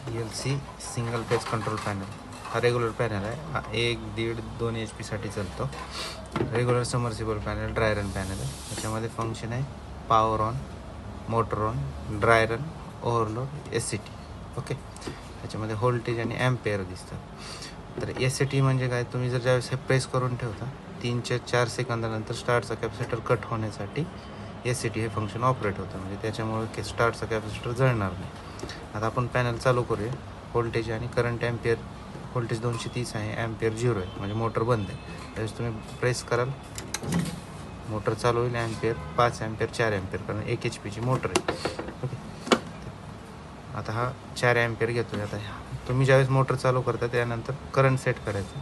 LC single phase control panel हा regular panel आहे. हा 1, 1.5, 2 HP चालतो. Regular submersible panel, dry run panel आहे. त्याच्यामध्ये फंक्शन आहे power on, motor on, dry run, overload, SCT. Okay. त्याच्यामध्ये व्होल्टेज आणि ॲम्पेअर दिसतं. तर SCT म्हणजे काय, तुम्ही जर ज्यावेळेस हे प्रेस करून ठेवता 3 ते 4 सेकंदानंतर स्टार्टचा कॅपॅसिटर कट होण्यासाठी SCT हे फंक्शन ऑपरेट होतं. म्हणजे त्याच्यामुळे स्टार्टचा कॅपॅसिटर जळणार नाही. आता आपण पॅनल चालू करूया. व्होल्टेज आणि करंट ॲम्पेअर, व्होल्टेज 230 आहे, ॲम्पेअर 0 आहे, म्हणजे मोटर बंद आहे. त्यावेळेस तुम्ही प्रेस कराल, मोटर चालू होईल. ॲम्पेअर 5 ॲम्पेअर, 4 ॲम्पेअर, कारण 1 HP मोटर आहे. ओके. आता हा 4 ॲम्पेअर घेतो आहे. आता तुम्ही ज्यावेळेस मोटर चालू करता त्यानंतर करंट सेट करायचं.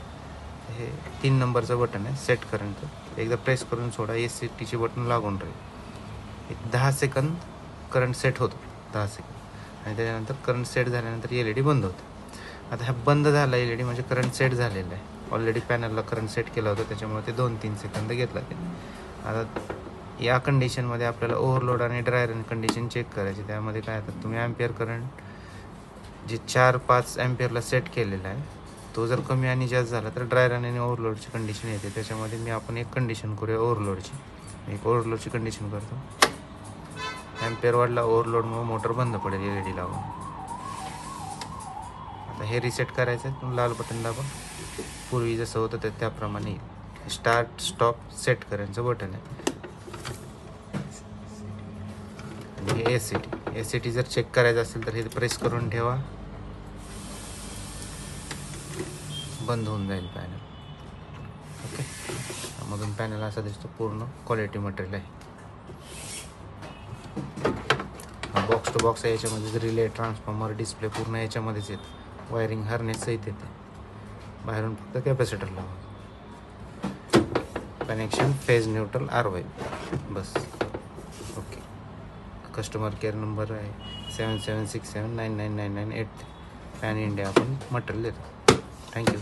हे 3 नंबरचं बटन आहे सेट करंटचं. एकदा प्रेस करून सोडा, SCTचे बटन लागून राहील. एक 10 सेकंद करंट सेट होतो, 10 सेकंद, आणि त्याच्यानंतर करंट सेट झाल्यानंतर LED बंद होतं. आता हा बंद झाला LED म्हणजे करंट सेट झालेला आहे. ऑलरेडी पॅनलला करंट सेट केला होता, त्याच्यामुळे ते 2-3 सेकंद घेतला ते. आता या कंडिशनमध्ये आपल्याला ओव्हरलोड आणि ड्राय रन कंडिशन चेक करायची. त्यामध्ये काय आता तुम्ही ॲम्पेअर करंट जे 4-5 ॲम्पेअरला सेट केलेला आहे तो जर कमी आणि जास्त झाला तर ड्राय रन आणि ओव्हरलोडची कंडिशन येते. त्याच्यामध्ये आपण एक कंडिशन करूया ओव्हरलोडची. एक ओव्हरलोडची कंडिशन करतो. ॲम्पेअर वाढला, ओव्हरलोडमुळे मोटर बंद पडेल LED लावून. आता हे रिसेट करायचं आहे. लाल बटन दाबा. पूर्वी जसं होतं ते त्याप्रमाणे स्टार्ट स्टॉप सेट करायचं बटन आहे. आणि हे SCT जर चेक करायचं असेल तर हे प्रेस करून ठेवा, बंद होऊन जाईल पॅनल. ओके. मधून पॅनल असा दिसतो, पूर्ण क्वालिटी मटेरियल आहे. बॉक्स टू बॉक्स आहे. याच्यामध्ये रिले, ट्रान्सफॉर्मर, डिस्प्ले पूर्ण याच्यामध्येच येतं. वायरिंग हार्नेस सहित येते. बाहेरून फक्त कॅपॅसिटर लावा. कनेक्शन फेज न्यूट्रल RY बस. ओके. कस्टमर केअर नंबर आहे 7767999998. पॅन इंडिया आपण मटेरियल देतो. थँक्यू.